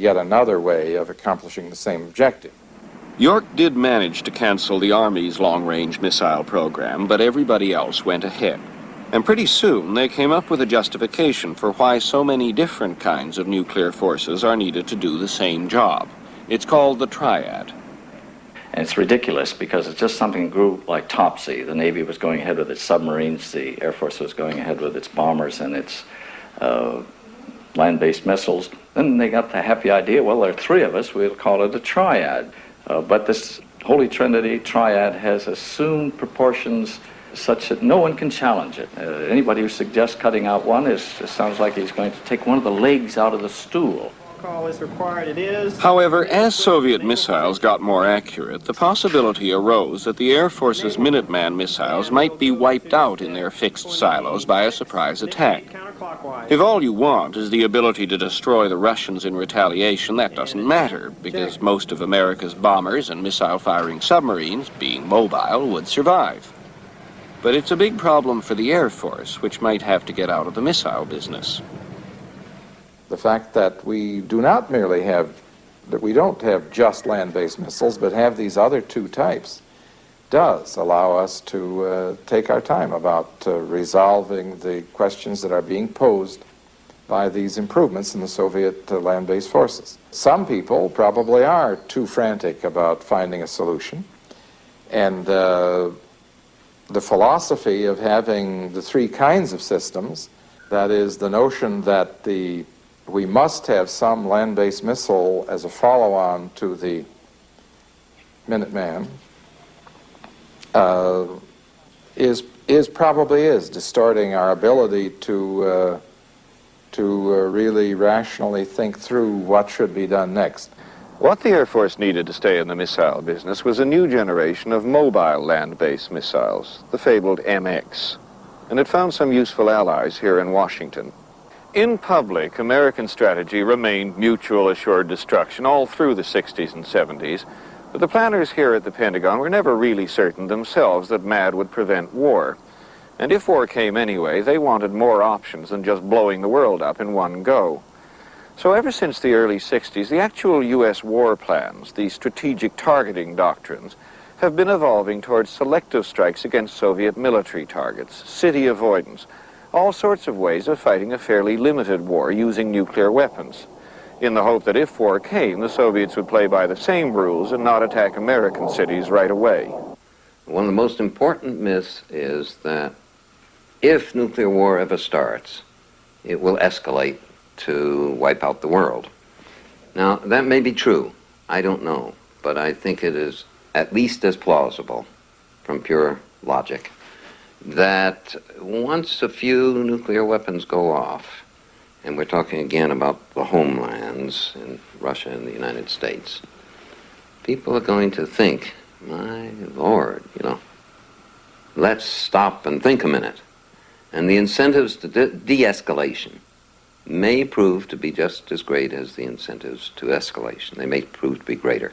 Yet another way of accomplishing the same objective. York did manage to cancel the Army's long-range missile program, but everybody else went ahead. And pretty soon they came up with a justification for why so many different kinds of nuclear forces are needed to do the same job. It's called the Triad. And it's ridiculous because it's just something that grew like Topsy. The Navy was going ahead with its submarines, the Air Force was going ahead with its bombers and its land-based missiles. Then they got the happy idea, well, there are three of us, we'll call it a Triad. But this Holy Trinity Triad has assumed proportions such that no one can challenge it. Anybody who suggests cutting out one sounds like he's going to take one of the legs out of the stool. Call is required. It is. However, as Soviet missiles got more accurate, the possibility arose that the Air Force's Minuteman missiles might be wiped out in their fixed silos by a surprise attack. If all you want is the ability to destroy the Russians in retaliation, that doesn't matter, because most of America's bombers and missile-firing submarines, being mobile, would survive. But it's a big problem for the Air Force, which might have to get out of the missile business. The fact that we do not merely have, that we don't have just land-based missiles, but have these other two types, does allow us to take our time about resolving the questions that are being posed by these improvements in the Soviet land-based forces. Some people probably are too frantic about finding a solution, and the philosophy of having the three kinds of systems, that is the notion that we must have some land-based missile as a follow-on to the Minuteman, probably is distorting our ability to really rationally think through what should be done next. What the Air Force needed to stay in the missile business was a new generation of mobile land-based missiles, the fabled MX, and it found some useful allies here in Washington. In public, American strategy remained mutual assured destruction all through the 60s and 70s, but the planners here at the Pentagon were never really certain themselves that MAD would prevent war. And if war came anyway, they wanted more options than just blowing the world up in one go. So ever since the early 60s, the actual U.S. war plans, the strategic targeting doctrines, have been evolving towards selective strikes against Soviet military targets, city avoidance, all sorts of ways of fighting a fairly limited war using nuclear weapons, in the hope that if war came, the Soviets would play by the same rules and not attack American cities right away. One of the most important myths is that if nuclear war ever starts, it will escalate to wipe out the world. Now, that may be true. I don't know. But I think it is at least as plausible from pure logic that once a few nuclear weapons go off, and we're talking again about the homelands in Russia and the United States, people are going to think, my Lord, let's stop and think a minute. And the incentives to de-escalation may prove to be just as great as the incentives to escalation. They may prove to be greater.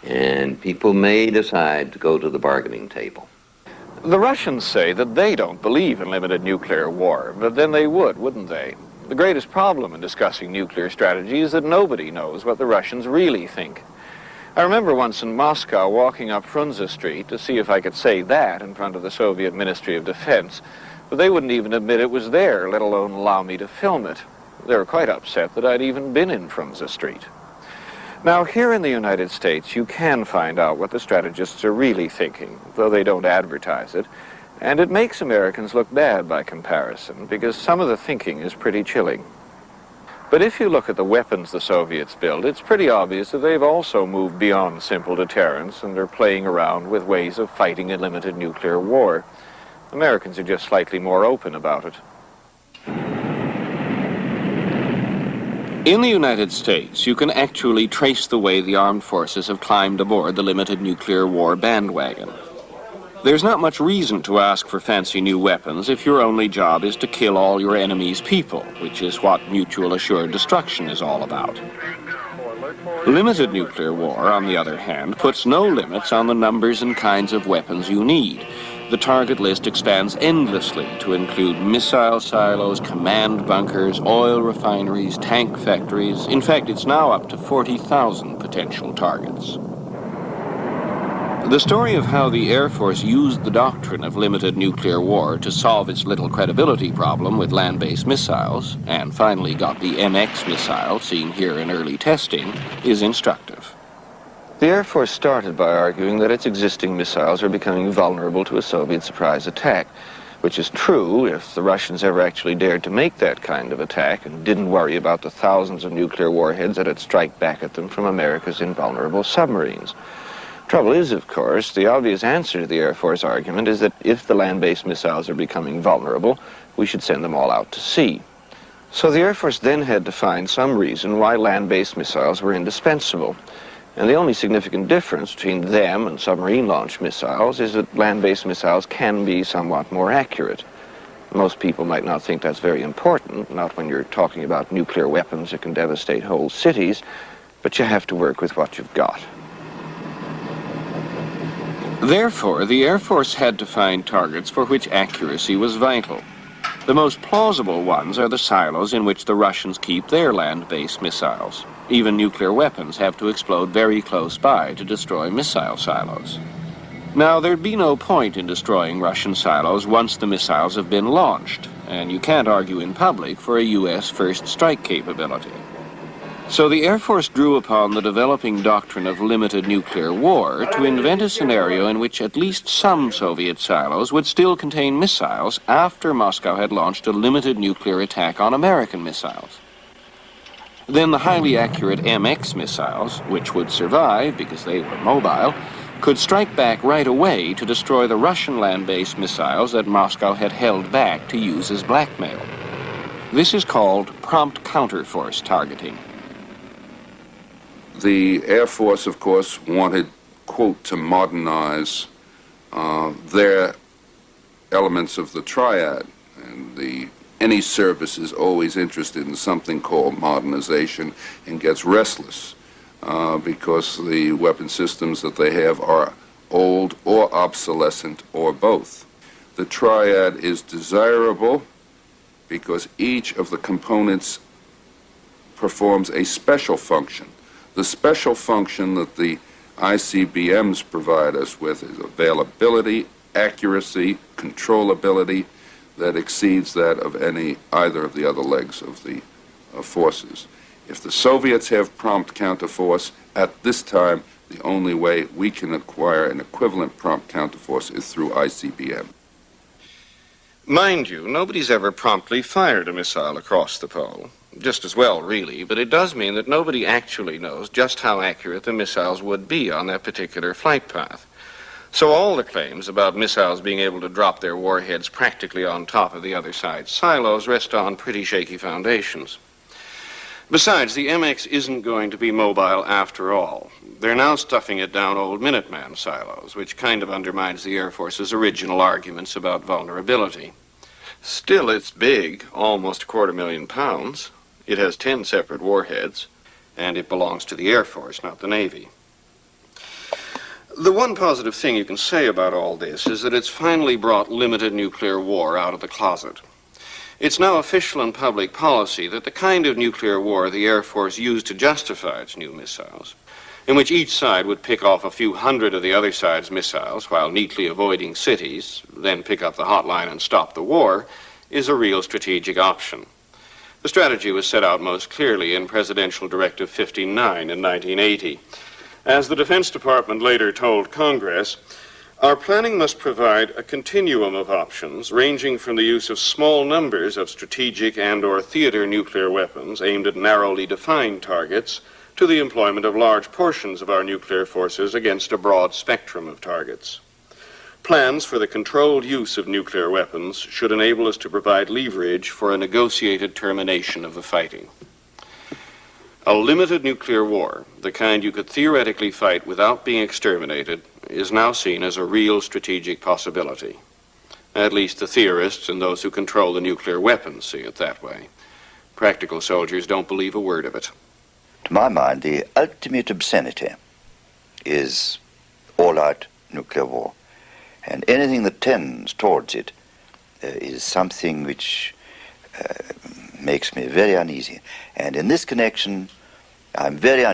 And people may decide to go to the bargaining table. The Russians say that they don't believe in limited nuclear war, but then they would, wouldn't they? The greatest problem in discussing nuclear strategy is that nobody knows what the Russians really think. I remember once in Moscow walking up Frunze Street to see if I could say that in front of the Soviet Ministry of Defense, but they wouldn't even admit it was there, let alone allow me to film it. They were quite upset that I'd even been in Frunze Street. Now, here in the United States, you can find out what the strategists are really thinking, though they don't advertise it, and it makes Americans look bad by comparison, because some of the thinking is pretty chilling. But if you look at the weapons the Soviets build, it's pretty obvious that they've also moved beyond simple deterrence, and they're playing around with ways of fighting a limited nuclear war. Americans are just slightly more open about it. In the United States, you can actually trace the way the armed forces have climbed aboard the limited nuclear war bandwagon. There's not much reason to ask for fancy new weapons if your only job is to kill all your enemy's people, which is what mutual assured destruction is all about. Limited nuclear war, on the other hand, puts no limits on the numbers and kinds of weapons you need. the target list expands endlessly to include missile silos, command bunkers, oil refineries, tank factories. In fact, it's now up to 40,000 potential targets. The story of how the Air Force used the doctrine of limited nuclear war to solve its little credibility problem with land-based missiles, and finally got the MX missile seen here in early testing, is instructive. The Air Force started by arguing that its existing missiles are becoming vulnerable to a Soviet surprise attack, which is true if the Russians ever actually dared to make that kind of attack and didn't worry about the thousands of nuclear warheads that'd strike back at them from America's invulnerable submarines. Trouble is, of course, the obvious answer to the Air Force argument is that if the land-based missiles are becoming vulnerable, we should send them all out to sea. So the Air Force then had to find some reason why land-based missiles were indispensable. And the only significant difference between them and submarine-launched missiles is that land-based missiles can be somewhat more accurate. Most people might not think that's very important, not when you're talking about nuclear weapons that can devastate whole cities, but you have to work with what you've got. Therefore, the Air Force had to find targets for which accuracy was vital. The most plausible ones are the silos in which the Russians keep their land-based missiles. Even nuclear weapons have to explode very close by to destroy missile silos. Now, there'd be no point in destroying Russian silos once the missiles have been launched, and you can't argue in public for a U.S. first strike capability. So the Air Force drew upon the developing doctrine of limited nuclear war to invent a scenario in which at least some Soviet silos would still contain missiles after Moscow had launched a limited nuclear attack on American missiles. Then the highly accurate MX missiles, which would survive because they were mobile, could strike back right away to destroy the Russian land-based missiles that Moscow had held back to use as blackmail. This is called prompt counterforce targeting. The Air Force, of course, wanted, quote, to modernize their elements of the Triad. And any service is always interested in something called modernization and gets restless because the weapon systems that they have are old or obsolescent or both. The Triad is desirable because each of the components performs a special function. The special function that the ICBMs provide us with is availability, accuracy, controllability that exceeds that of either of the other legs of the forces. If the Soviets have prompt counterforce, at this time, the only way we can acquire an equivalent prompt counterforce is through ICBM. Mind you, nobody's ever promptly fired a missile across the pole. Just as well, really, but it does mean that nobody actually knows just how accurate the missiles would be on that particular flight path. So all the claims about missiles being able to drop their warheads practically on top of the other side's silos rest on pretty shaky foundations. Besides, the MX isn't going to be mobile after all. They're now stuffing it down old Minuteman silos, which kind of undermines the Air Force's original arguments about vulnerability. Still, it's big, almost 250,000 pounds. It has 10 separate warheads, and it belongs to the Air Force, not the Navy. The one positive thing you can say about all this is that it's finally brought limited nuclear war out of the closet. It's now official and public policy that the kind of nuclear war the Air Force used to justify its new missiles, in which each side would pick off a few hundred of the other side's missiles while neatly avoiding cities, then pick up the hotline and stop the war, is a real strategic option. The strategy was set out most clearly in Presidential Directive 59 in 1980. As the Defense Department later told Congress, our planning must provide a continuum of options ranging from the use of small numbers of strategic and/or theater nuclear weapons aimed at narrowly defined targets to the employment of large portions of our nuclear forces against a broad spectrum of targets. Plans for the controlled use of nuclear weapons should enable us to provide leverage for a negotiated termination of the fighting. A limited nuclear war, the kind you could theoretically fight without being exterminated, is now seen as a real strategic possibility. At least the theorists and those who control the nuclear weapons see it that way. Practical soldiers don't believe a word of it. To my mind, the ultimate obscenity is all-out nuclear war. And anything that tends towards it is something which makes me very uneasy. And in this connection, I'm very